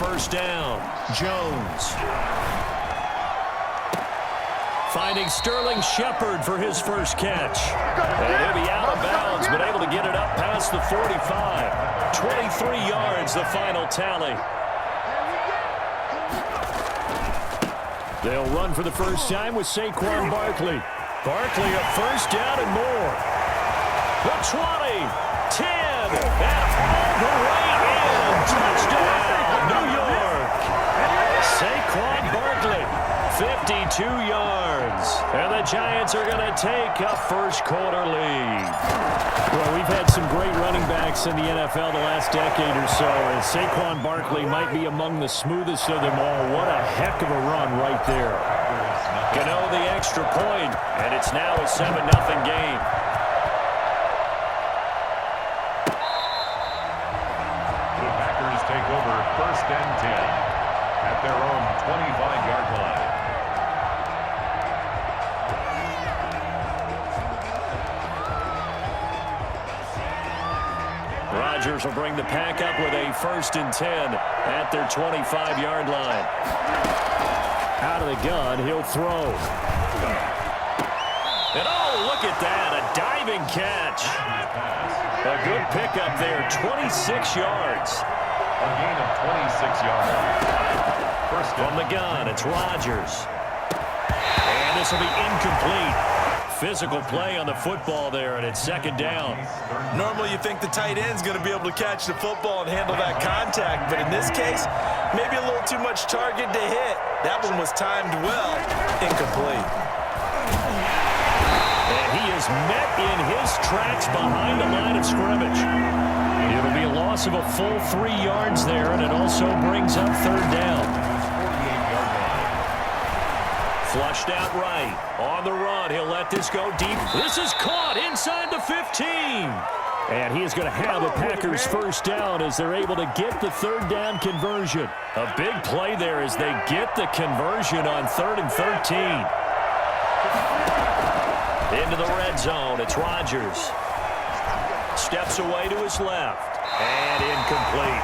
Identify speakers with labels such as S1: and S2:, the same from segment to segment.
S1: first down. Jones. Finding Sterling Shepard for his first catch. And he'll be out of bounds, but able to get it up past the 45. 23 yards, the final tally. They'll run for the first time with Saquon Barkley. Barkley a first down and more. The 20, 10, and all the way in. Touchdown, New York. Saquon Barkley, 52 yards. And the Giants are going to take a first quarter lead. Well, we've had some great running backs in the NFL the last decade or so, and Saquon Barkley might be among the smoothest of them all. What a heck of a run right there. Gano the extra point, and it's now a 7-0 game.
S2: The Packers take over first and 10 at their own 25-yard line.
S1: Rodgers will bring the pack up with a first and 10 at their 25-yard line. Out of the gun, he'll throw. And oh, look at that, a diving catch. A good pickup there, 26 yards.
S2: A gain of 26 yards. First
S1: from the gun, it's Rodgers. And this will be incomplete. Physical play on the football there, and it's second down.
S3: Normally you think the tight end's going to be able to catch the football and handle that contact, but in this case, maybe a little too much target to hit. That one was timed well. Incomplete.
S1: And he is met in his tracks behind the line of scrimmage. It'll be a loss of a full 3 yards there, and it also brings up third down. Flushed out right. On the run, he'll let this go deep. This is caught inside the 15. And he is going to have a Packers first down as they're able to get the third down conversion. A big play there as they get the conversion on 3rd and 13. Into the red zone, it's Rodgers. Steps away to his left. And incomplete.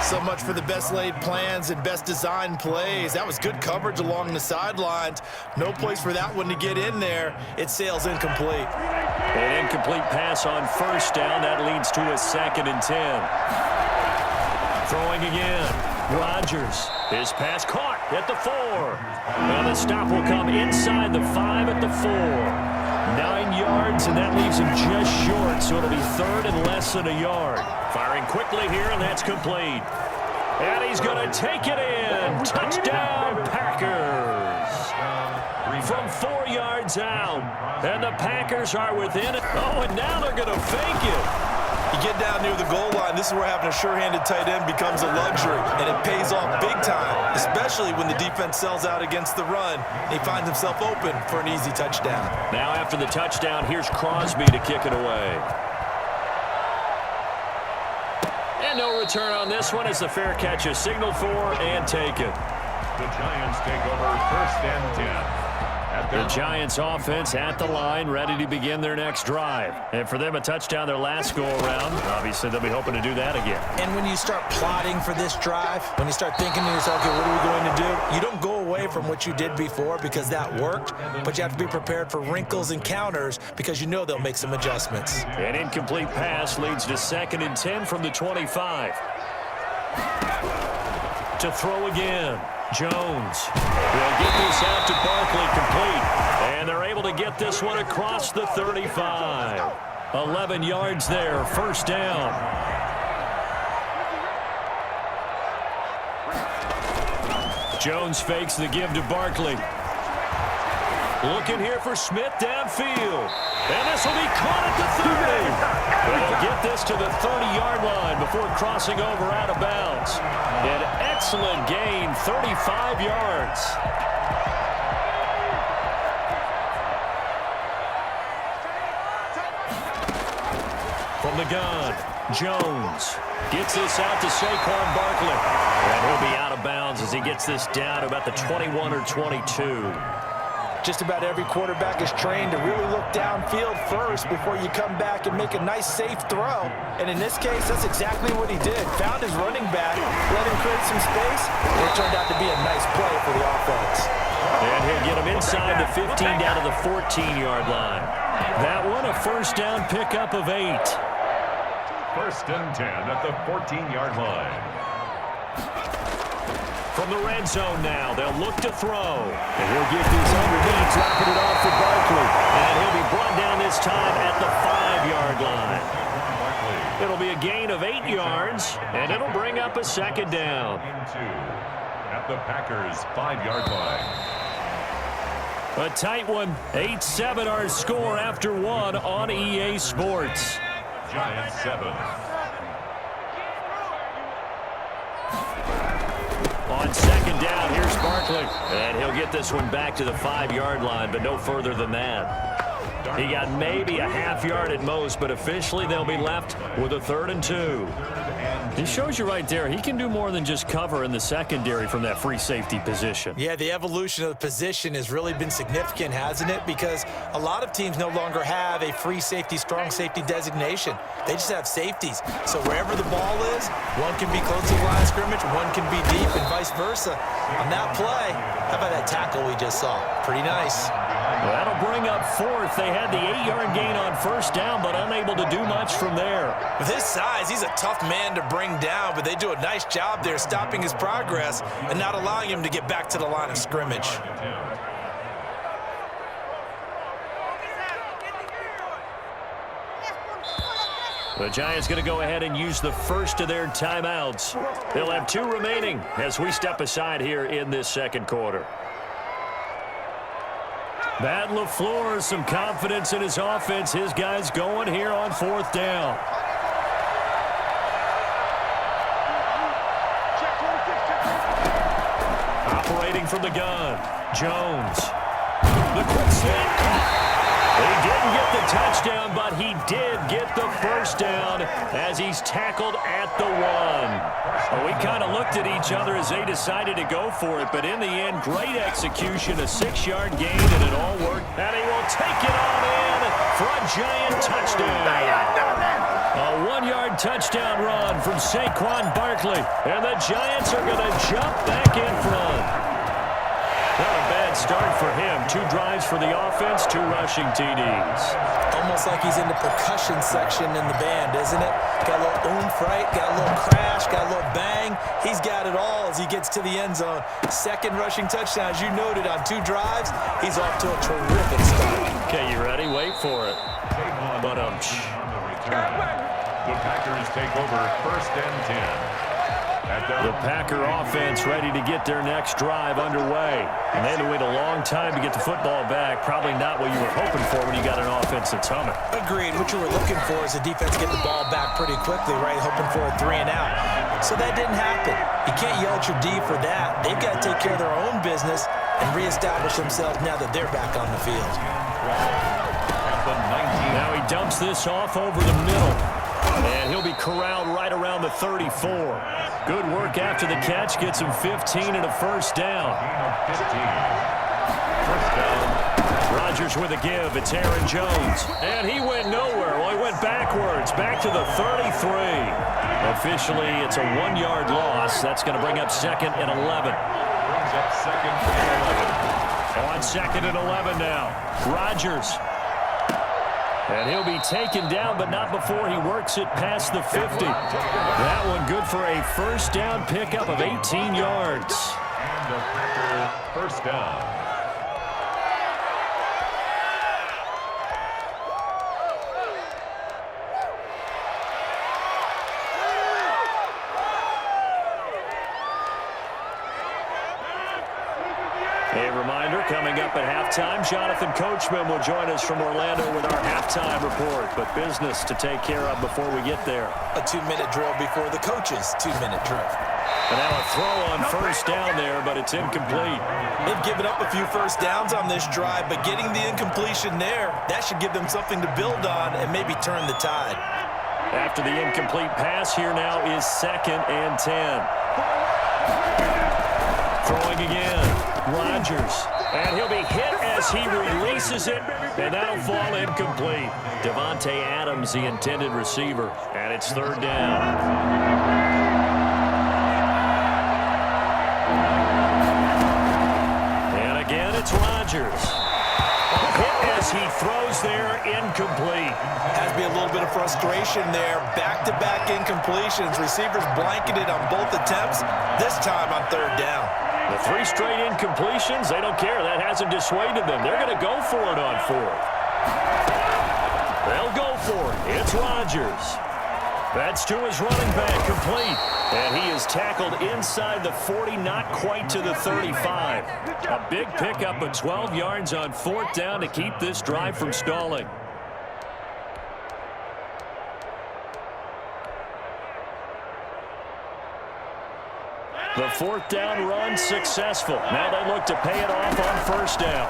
S3: So much for the best laid plans and best designed plays. That was good coverage along the sidelines. No place for that one to get in there. It sails incomplete.
S1: An incomplete pass on first down. That leads to a 2nd and 10. Throwing again. Rodgers. His pass caught at the 4. Well, the stop will come inside the 5 at the 4. 9 yards, and that leaves him just short, so it'll be 3rd and less than a yard. Firing quickly here, and that's complete. And he's going to take it in. Touchdown, Packers. From 4 yards out, and the Packers are within it. Oh, and now they're going to fake it.
S3: You get down near the goal line, this is where having a sure-handed tight end becomes a luxury, and it pays off big time, especially when the defense sells out against the run. He finds himself open for an easy touchdown.
S1: Now after the touchdown, here's Crosby to kick it away. And no return on this one as the fair catch is signaled for and taken.
S2: The Giants take over first and 10.
S1: The Giants offense at the line, ready to begin their next drive. And for them, a touchdown their last go-around. Obviously, they'll be hoping to do that again.
S4: And when you start plotting for this drive, when you start thinking to yourself, okay, what are we going to do? You don't go away from what you did before because that worked, but you have to be prepared for wrinkles and counters because you know they'll make some adjustments.
S1: An incomplete pass leads to 2nd and 10 from the 25. To throw again. Jones will get this out to Barkley complete. And they're able to get this one across the 35. 11 yards there, first down. Jones fakes the give to Barkley. Looking here for Smith downfield. And this will be caught at the 30. They'll get this to the 30-yard line before crossing over out of bounds. An excellent gain, 35 yards. From the gun, Jones gets this out to Saquon Barkley. And he'll be out of bounds as he gets this down to about the 21 or 22.
S4: Just about every quarterback is trained to really look downfield first before you come back and make a nice, safe throw. And in this case, that's exactly what he did. Found his running back, let him create some space, and it turned out to be a nice play for the offense.
S1: And he'll get him inside the 15 down to the 14-yard line. That one, a first down pickup of 8.
S2: First and 10 at the 14-yard line.
S1: From the red zone now, they'll look to throw. And he'll get this underneath, dropping it off for Barkley. And he'll be brought down this time at the 5-yard line. It'll be a gain of 8 yards, and it'll bring up a second down.
S2: At the Packers' 5-yard line.
S1: A tight one. 8-7 our score after one on EA Sports.
S2: Giants 7.
S1: On second down, here's Barkley. And he'll get this one back to the 5-yard line, but no further than that. He got maybe a half yard at most, but officially they'll be left with a 3rd and 2. He shows you right there, he can do more than just cover in the secondary from that free safety position.
S4: Yeah, the evolution of the position has really been significant, hasn't it? Because a lot of teams no longer have a free safety, strong safety designation. They just have safeties. So wherever the ball is, one can be close to the line of scrimmage, one can be deep, and vice versa. On that play, how about that tackle we just saw? Pretty nice.
S1: Well, that'll bring up 4th. They had the 8-yard gain on first down, but unable to do much from there.
S3: With his size, he's a tough man to bring down, but they do a nice job there stopping his progress and not allowing him to get back to the line of scrimmage.
S1: The Giants going to go ahead and use the first of their timeouts. They'll have 2 remaining as we step aside here in this second quarter. Matt LaFleur, some confidence in his offense. His guys going here on 4th down. Operating from the gun, Jones. The quick snap. He didn't get the touchdown, but he did get the first down as he's tackled at the 1. Well, we kind of looked at each other as they decided to go for it, but in the end, great execution, a 6-yard gain, and it all worked. And he will take it on in for a Giant touchdown. A 1-yard touchdown run from Saquon Barkley, and the Giants are going to jump back in front. Not a bad start for him. 2 drives for the offense, 2 rushing TDs.
S4: Almost like he's in the percussion section in the band, isn't it? Got a little oomph, right? Got a little crash, got a little bang. He's got it all as he gets to the end zone. 2nd rushing touchdown, as you noted, on 2 drives. He's off to a terrific start.
S1: Okay, you ready? Wait for it. But
S2: The Packers take over 1st and 10.
S1: The Packer offense ready to get their next drive underway. And they had to wait a long time to get the football back. Probably not what you were hoping for when you got an offense that's humming.
S4: Agreed. What you were looking for is the defense get the ball back pretty quickly, right? Hoping for a 3 and out. So that didn't happen. You can't yell at your D for that. They've got to take care of their own business and reestablish themselves now that they're back on the field.
S1: Now he dumps this off over the middle. And he'll be corralled right around the 34. Good work after the catch. Gets him 15 and a first down. Rodgers with a give. It's Aaron Jones. And he went nowhere. Well, he went backwards. Back to the 33. Officially, it's a 1-yard loss. That's going to bring up 2nd and 11.
S2: Brings up 2nd and 11.
S1: On 2nd and 11 now. Rodgers. And he'll be taken down, but not before he works it past the 50. That one good for a first down pickup of 18 yards.
S2: And a Packer first down.
S1: A reminder, coming up at halftime, Jonathan Coachman will join us from Orlando with our halftime report. But business to take care of before we get there.
S4: A 2-minute drill before the coach's 2-minute drill.
S1: And now a throw on first down there, but it's incomplete.
S3: They've given up a few first downs on this drive, but getting the incompletion there, that should give them something to build on and maybe turn the tide.
S1: After the incomplete pass, here now is 2nd and 10. Throwing again. Rodgers, and he'll be hit as he releases it, and that'll fall incomplete. Devontae Adams, the intended receiver, and it's third down. And again, it's Rodgers. A hit as he throws there, incomplete.
S3: Has to be a little bit of frustration there. Back-to-back incompletions. Receivers blanketed on both attempts, this time on third down.
S1: The 3 straight incompletions, they don't care. That hasn't dissuaded them. They're going to go for it on 4th. They'll go for it. It's Rodgers. That's to his running back, complete. And he is tackled inside the 40, not quite to the 35. A big pickup of 12 yards on 4th down to keep this drive from stalling. The 4th down run successful. Now they look to pay it off on 1st down.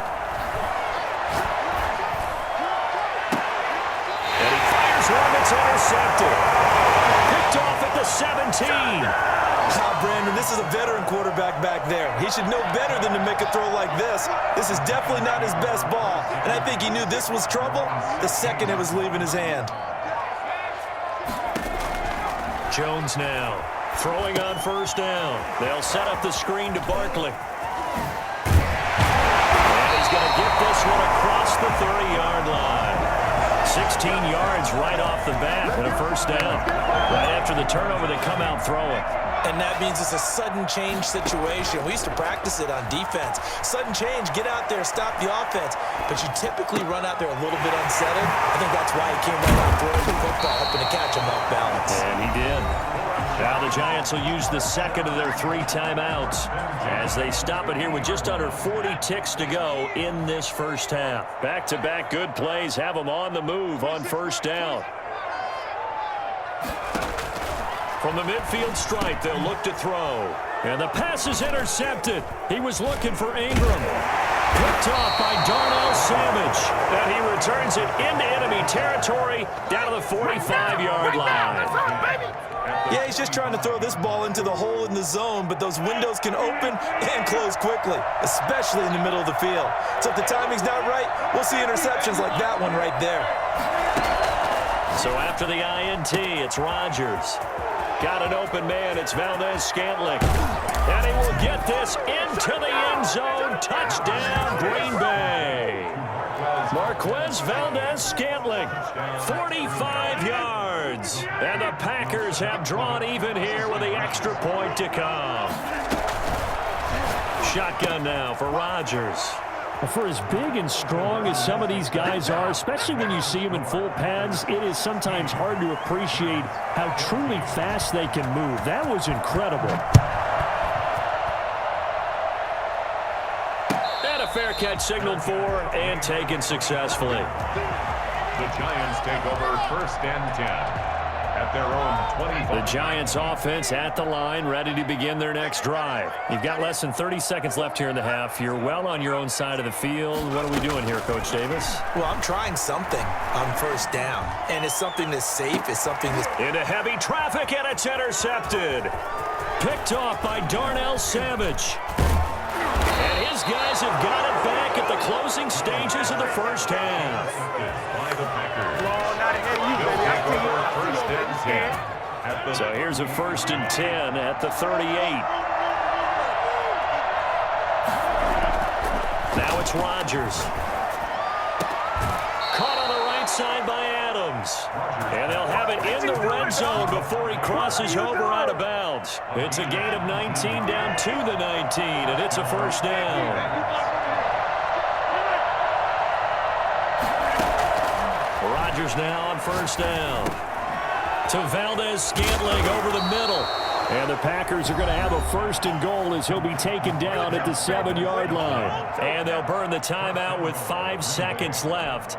S1: And he fires one that's intercepted. Picked off at the 17.
S3: Brandon, this is a veteran quarterback back there. He should know better than to make a throw like this. This is definitely not his best ball. And I think he knew this was trouble the second it was leaving his hand.
S1: Jones now. Throwing on 1st down. They'll set up the screen to Barkley. And he's going to get this one across the 30-yard line. 16 yards right off the bat and a 1st down. Right after the turnover, they come out throwing.
S4: And that means it's a sudden change situation. We used to practice it on defense. Sudden change, get out there, stop the offense. But you typically run out there a little bit unsettled. I think that's why he came right out throwing the football, hoping to catch him off balance.
S1: And he did. Now the Giants will use the second of their 3 timeouts as they stop it here with just under 40 ticks to go in this first half. Back-to-back good plays have them on the move on 1st down. From the midfield stripe, they'll look to throw. And the pass is intercepted. He was looking for Ingram. Picked off by Darnell Savage. And he returns it into enemy territory down to the 45-yard line.
S3: Yeah, he's just trying to throw this ball into the hole in the zone, but those windows can open and close quickly, especially in the middle of the field. So if the timing's not right, we'll see interceptions like that one right there.
S1: So after the INT, it's Rodgers. Got an open man. It's Valdez-Scantling. And he will get this into the end zone. Touchdown, Green Bay. Marquez Valdez-Scantling, 45 yards. And the Packers have drawn even here with the extra point to come. Shotgun now for Rodgers. For as big and strong as some of these guys are, especially when you see them in full pads, it is sometimes hard to appreciate how truly fast they can move. That was incredible. And a fair catch signaled for and taken successfully.
S2: The Giants take over 1st and 10. At their own 25.
S1: The Giants offense at the line, ready to begin their next drive. You've got less than 30 seconds left here in the half. You're well on your own side of the field. What are we doing here, Coach Davis?
S4: Well, I'm trying something on 1st down. And it's something that's safe. It's something that's...
S1: Into heavy traffic, and it's intercepted. Picked off by Darnell Savage. And his guys have got it back at the closing stages of the first half.
S2: By the Packers. They'll take over 1st and 10.
S1: So here's a 1st and 10 at the 38. Now it's Rodgers. Caught on the right side by Adams. And they'll have it in the red zone before he crosses over out of bounds. It's a gain of 19 down to the 19, and it's a 1st down. Rodgers now on 1st down. To Valdez-Scantling over the middle. And the Packers are going to have a 1st and goal as he'll be taken down at the 7-yard line. And they'll burn the timeout with 5 seconds left.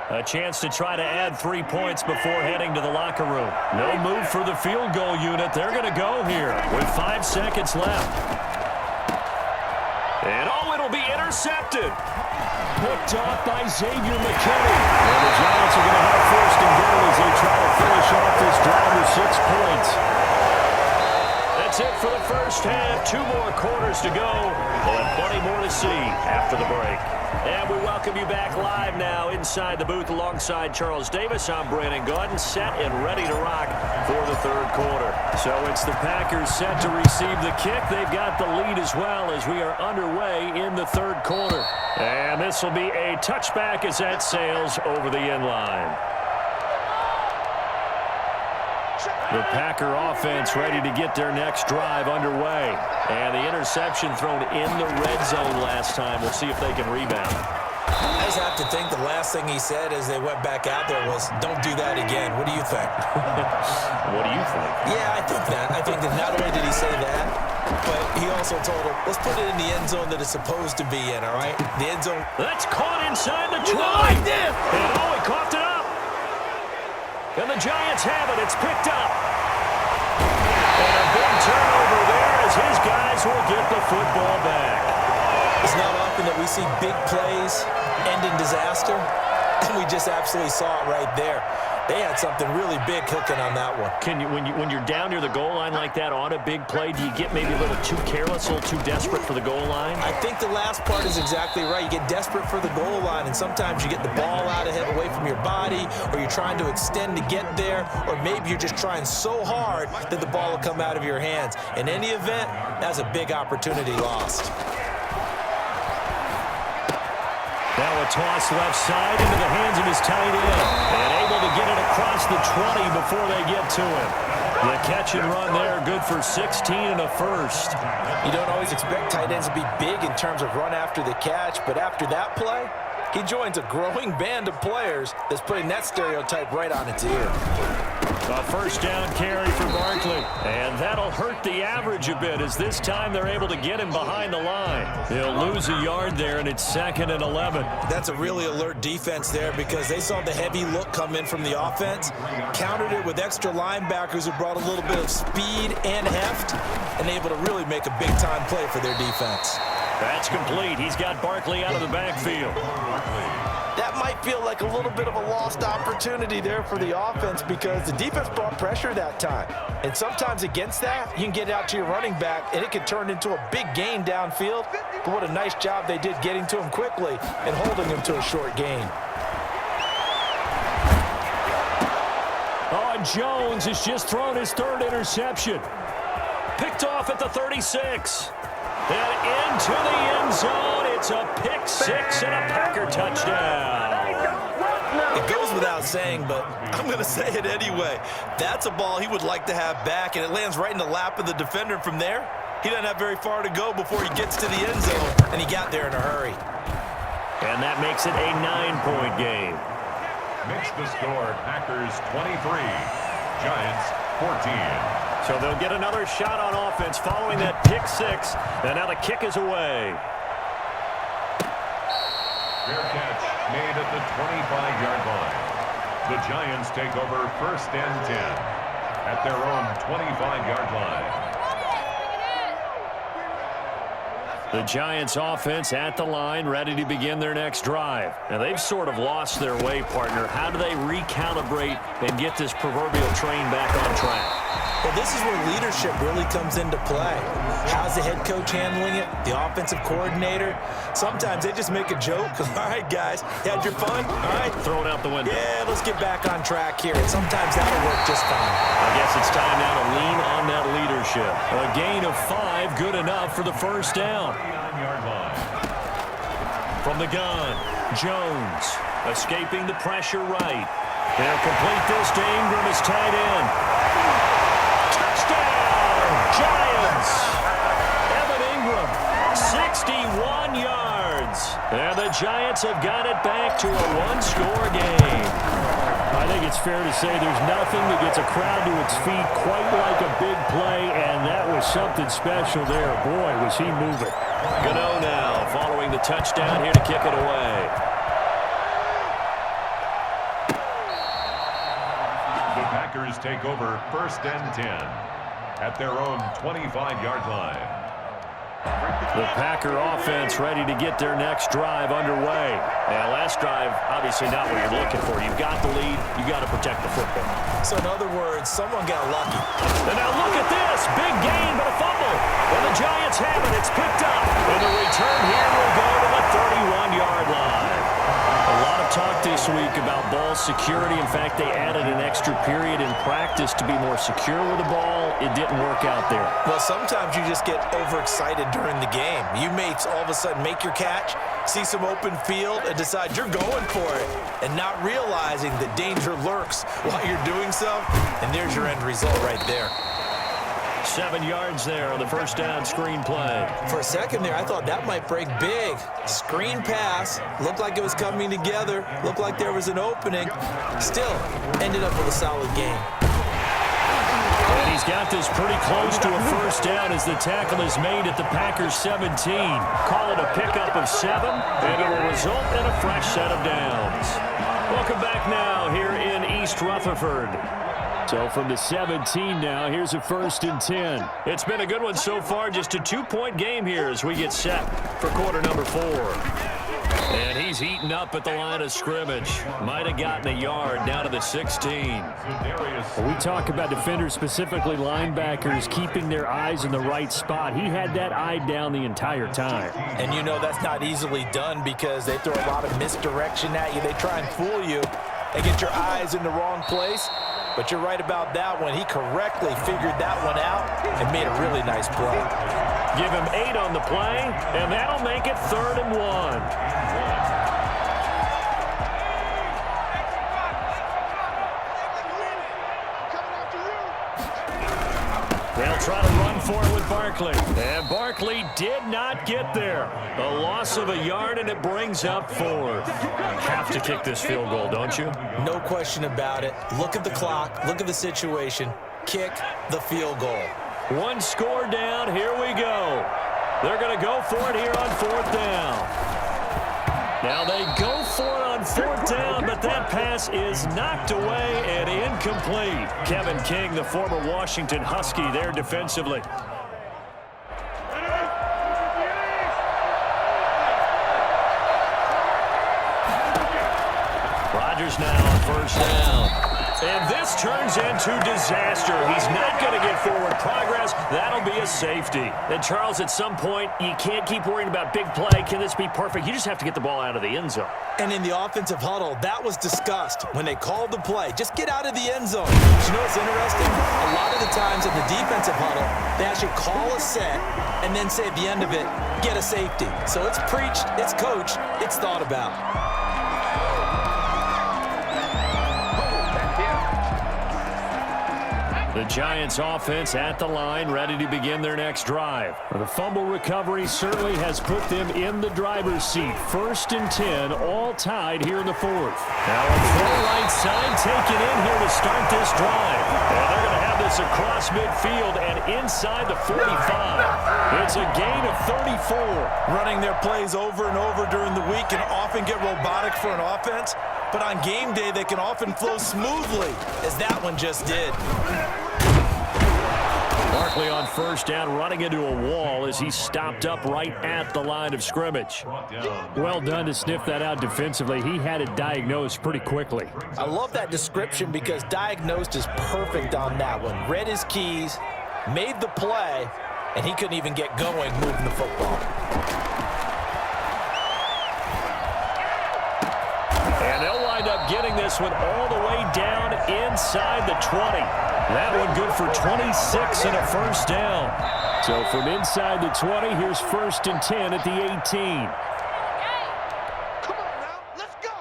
S1: A chance to try to add 3 points before heading to the locker room. No move for the field goal unit. They're going to go here with 5 seconds left. And it'll be intercepted. Picked off by Xavier McKinney. And the Giants are going to have 1st and goal as they try to finish off this drive with 6 points. That's it for the first half. 2 more quarters to go. We'll have plenty more to see after the break. And we welcome you back live now inside the booth alongside Charles Davis. I'm Brandon Gaudin, set and ready to rock for the third quarter. So it's the Packers set to receive the kick. They've got the lead as well as we are underway in the third quarter. And this will be a touchback as that sails over the end line. The Packer offense ready to get their next drive underway. And the interception thrown in the red zone last time. We'll see if they can rebound.
S4: I just have to think the last thing he said as they went back out there was, don't do that again. What do you think?
S1: What do you think?
S4: Yeah, I think that. I think that not only did he say that, but he also told him, let's put it in the end zone that it's supposed to be in, all right? The end zone.
S1: That's caught inside the 20.
S4: Like this.
S1: And oh, he coughed it up. And the Giants have it. It's picked up. And a big turnover there as his guys will get the football back.
S4: It's not often that we see big plays end in disaster, and we just absolutely saw it right there. They had something really big cooking on that one.
S1: Can you, when you're down near the goal line like that on a big play, do you get maybe a little too careless, a little too desperate for the goal line?
S4: I think the last part is exactly right. You get desperate for the goal line, and sometimes you get the ball out ahead away from your body, or you're trying to extend to get there, or maybe you're just trying so hard that the ball will come out of your hands. In any event, that's a big opportunity lost.
S1: Now a toss left side into the hands of his tight end. And able to get it across the 20 before they get to him. The catch and run there, good for 16 and a first.
S4: You don't always expect tight ends to be big in terms of run after the catch, but after that play, he joins a growing band of players that's putting that stereotype right on its ear.
S1: A first down carry for Barkley. And that'll hurt the average a bit as this time they're able to get him behind the line. He'll lose a yard there, and it's 2nd and 11.
S4: That's a really alert defense there because they saw the heavy look come in from the offense, countered it with extra linebackers who brought a little bit of speed and heft, and able to really make a big-time play for their defense.
S1: That's complete. He's got Barkley out of the backfield.
S4: That might feel like a little bit of a lost opportunity there for the offense because the defense brought pressure that time. And sometimes against that, you can get out to your running back, and it can turn into a big gain downfield. But what a nice job they did getting to him quickly and holding him to a short gain.
S1: Oh, and Jones has just thrown his third interception. Picked off at the 36. And into the end zone. It's a pick six and a Packer touchdown.
S3: It goes without saying, but I'm going to say it anyway. That's a ball he would like to have back, and it lands right in the lap of the defender. From there, he doesn't have very far to go before he gets to the end zone, and he got there in a hurry.
S1: And that makes it a 9-point game.
S2: Makes the score Packers 23, Giants 14.
S1: So they'll get another shot on offense following that pick six. And now the kick is away.
S2: Fair catch made at the 25-yard line. The Giants take over 1st and 10 at their own 25-yard line.
S1: The Giants offense at the line, ready to begin their next drive. Now, they've sort of lost their way, partner. How do they recalibrate and get this proverbial train back on track?
S4: Well, this is where leadership really comes into play. How's the head coach handling it? The offensive coordinator? Sometimes they just make a joke. All right, guys, you had your fun? All right.
S1: Throw it out the window.
S4: Yeah, let's get back on track here. And sometimes that'll work just fine.
S1: I guess it's time now to lean on that leadership. A gain of 5, good enough for the first down. From the gun, Jones escaping the pressure right. They'll complete this to Ingram as tight end. Touchdown, Giants! Evan Ingram, 61 yards. And the Giants have got it back to a one-score game. I think it's fair to say there's nothing that gets a crowd to its feet quite like a big play, and that was something special there. Boy, was he moving. Gano now following the touchdown here to kick it away.
S2: The Packers take over 1st and 10 at their own 25-yard line.
S1: The Packer offense ready to get their next drive underway. Now, last drive, obviously not what you're looking for. You've got the lead. You've got to protect the football.
S4: So, in other words, someone got lucky.
S1: And now look at this. Big gain, but a fumble. And the Giants have it. It's picked up. And the return here will go to the 31-yard 20-yard line. A lot of talk this week about ball security. In fact, they added an extra period in practice to be more secure with the ball. It didn't work out there.
S3: Well, sometimes you just get overexcited during the game. You may all of a sudden make your catch, see some open field, and decide you're going for it, and not realizing that danger lurks while you're doing so, and there's your end result right there.
S1: 7 yards there on the first down screen play.
S4: For a second there, I thought that might break big. Screen pass. Looked like it was coming together. Looked like there was an opening. Still, ended up with a solid game.
S1: And he's got this pretty close to a first down as the tackle is made at the Packers 17. Call it a pickup of 7, and it will result in a fresh set of downs. Welcome back now here in East Rutherford. So from the 17 now, here's a 1st and 10. It's been a good one so far, just a 2-point game here as we get set for quarter number 4. And he's eaten up at the line of scrimmage. Might have gotten a yard down to the 16.
S5: We talk about defenders, specifically linebackers, keeping their eyes in the right spot. He had that eye down the entire time.
S4: And you know that's not easily done because they throw a lot of misdirection at you. They try and fool you and get your eyes in the wrong place. But you're right about that one. He correctly figured that one out and made a really nice play.
S1: Give him 8 on the play, and that'll make it 3rd and 1. They'll try to run for it with Barkley. And Barkley did not get there. A loss of a yard, and it brings up 4. Have to kick this field goal, don't you?
S4: No question about it. Look at the clock. Look at the situation. Kick the field goal.
S1: 1 score down. Here we go. They're going to go for it here on 4th down. Now they go for it on 4th down, but that pass is knocked away and incomplete. Kevin King, the former Washington Husky, there defensively. Rodgers now on 1st down. And this turns into disaster. He's not going to get forward progress. That'll be a safety. And, Charles, at some point, you can't keep worrying about big play. Can this be perfect? You just have to get the ball out of the end zone.
S4: And in the offensive huddle, that was discussed when they called the play. Just get out of the end zone. But you know what's interesting? A lot of the times in the defensive huddle, they actually call a set and then say at the end of it, get a safety. So it's preached, it's coached, it's thought about.
S1: The Giants offense at the line, ready to begin their next drive.
S5: The fumble recovery certainly has put them in the driver's seat. 1st and 10, all tied here in the 4th.
S1: Now a full right side taken in here to start this drive. And they're going to have this across midfield and inside the 45. It's a gain of 34.
S3: Running their plays over and over during the week can often get robotic for an offense, but on game day they can often flow smoothly, as that one just did.
S1: Barkley on 1st down, running into a wall as he stopped up right at the line of scrimmage.
S5: Well done to sniff that out defensively. He had it diagnosed pretty quickly.
S4: I love that description because diagnosed is perfect on that one. Read his keys, made the play, and he couldn't even get going moving the football.
S1: And they'll wind up getting this one all the way down inside the 20. That one good for 26 and a 1st down.
S5: So from inside the 20, here's 1st and 10 at the 18.
S6: Come on now, let's go.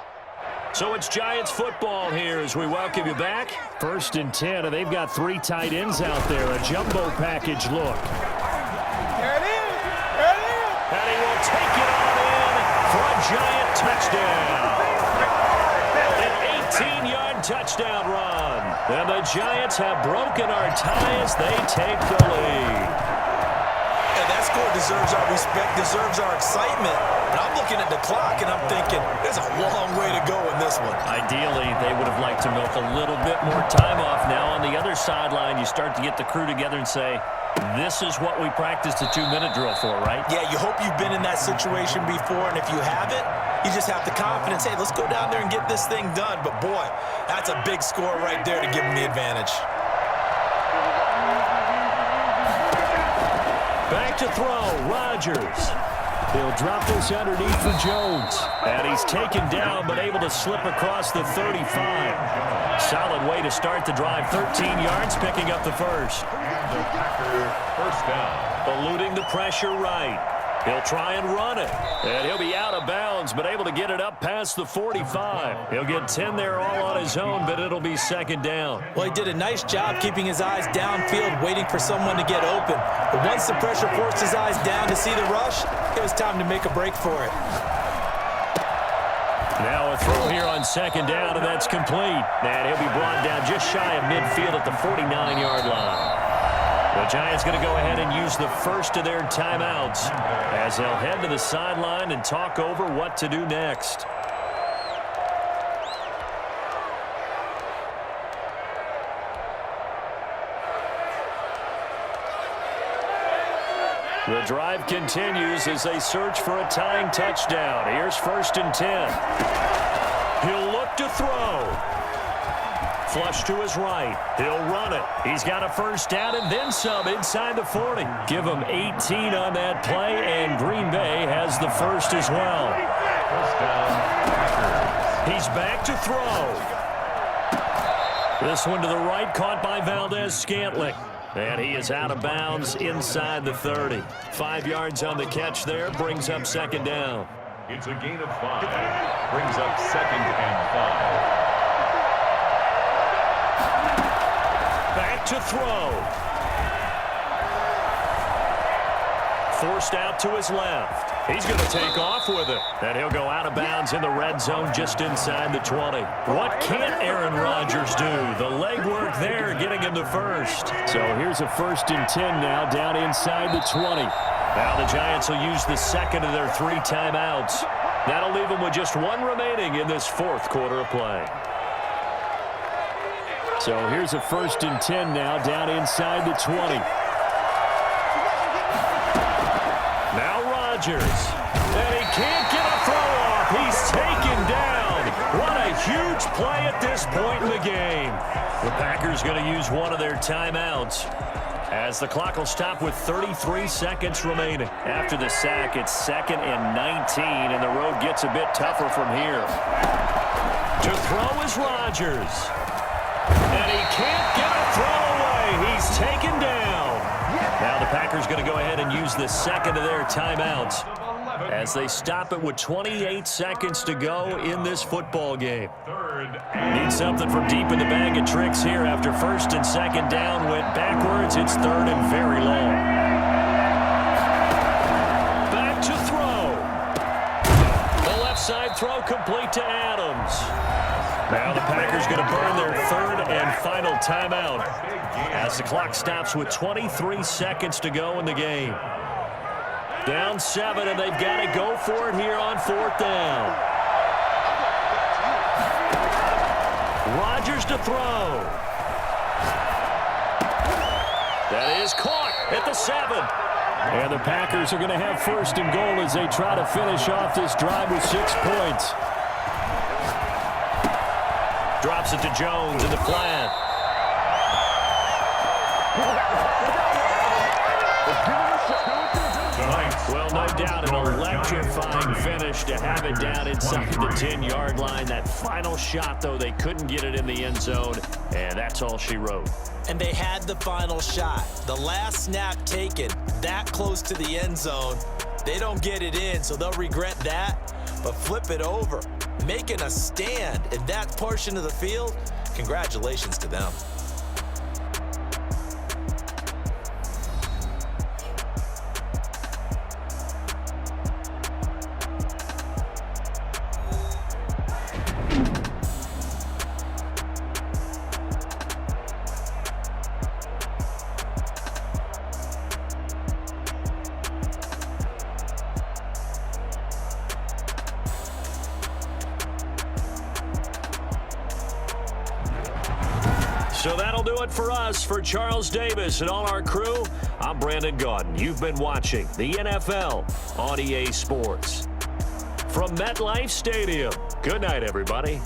S1: So it's Giants football here as we welcome you back.
S5: 1st and 10, and they've got 3 tight ends out there. A jumbo package look.
S6: There it is. There it is.
S1: And he will take it on in for a Giant touchdown. An 18-yard touchdown run. And the Giants have broken our tie as they take the lead.
S3: And that score deserves our respect, deserves our excitement. And I'm looking at the clock and I'm thinking, there's a long way to go in this one.
S1: Ideally, they would have liked to milk a little bit more time off. Now on the other sideline, you start to get the crew together and say, this is what we practiced a 2-minute drill for, right?
S3: Yeah, you hope you've been in that situation before, and if you haven't, you just have the confidence, hey, let's go down there and get this thing done. But boy, that's a big score right there to give them the advantage.
S1: Back to throw, Rodgers.
S5: He'll drop this underneath for Jones.
S1: And he's taken down, but able to slip across the 35. Solid way to start the drive. 13 yards, picking up the first.
S2: And the Packer first down.
S1: Eluding the pressure right. He'll try and run it. And he'll be out of bounds, but able to get it up past the 45. He'll get 10 there all on his own, but it'll be second down.
S4: Well, he did a nice job keeping his eyes downfield, waiting for someone to get open. But once the pressure forced his eyes down to see the rush, it was time to make a break for it.
S1: Now a throw here on second down, and that's complete. And he'll be brought down just shy of midfield at the 49-yard line. The Giants going to go ahead and use the first of their timeouts as they'll head to the sideline and talk over what to do next. The drive continues as they search for a tying touchdown. Here's 1st and 10. He'll look to throw. Flush to his right. He'll run it. He's got a first down and then some inside the 40. Give him 18 on that play, and Green Bay has the first as well.
S2: First down, Packers.
S1: He's back to throw. This one to the right, caught by Valdez-Scantling. And he is out of bounds inside the 30. 5 yards on the catch there, brings up second down.
S2: It's a gain of 5. Brings up second and 5.
S1: Back to throw. Forced out to his left. He's going to take off with it. And he'll go out of bounds in the red zone just inside the 20. What can't Aaron Rodgers do? The legwork there getting him the first.
S5: So here's a 1st and 10 now down inside the 20.
S1: Now the Giants will use the second of their 3 timeouts. That'll leave them with just 1 remaining in this 4th quarter of play.
S5: So here's a 1st and 10 now down inside the 20.
S1: Now Rodgers. And he can't get a throw off. He's taken down. What a huge play at this point in the game. The Packers going to use one of their timeouts as the clock will stop with 33 seconds remaining. After the sack, it's 2nd and 19, and the road gets a bit tougher from here. To throw is Rodgers. And he can't get a throw away. He's taken down. Now the Packers going to go ahead and use the second of their timeouts as they stop it with 28 seconds to go in this football game. Need something from deep in the bag of tricks here after 1st and 2nd down. Went backwards. It's 3rd and very long. Back to throw. The left side throw complete to Adams. Now the Packers going to burn their 3rd and final timeout as the clock stops with 23 seconds to go in the game. Down 7, and they've got to go for it here on 4th down. Rodgers to throw. That is caught at the 7.
S5: And the Packers are going to have 1st and goal as they try to finish off this drive with 6 points.
S1: Drops it to Jones in the flat. Well, no doubt an electrifying finish to have it down inside the 10-yard line. That final shot, though, they couldn't get it in the end zone, and that's all she wrote.
S4: And they had the final shot. The last snap taken that close to the end zone. They don't get it in, so they'll regret that, but flip it over. Making a stand in that portion of the field, congratulations to them.
S1: So that'll do it for us. For Charles Davis and all our crew, I'm Brandon Gaudin. You've been watching the NFL on EA Sports. From MetLife Stadium, good night, everybody.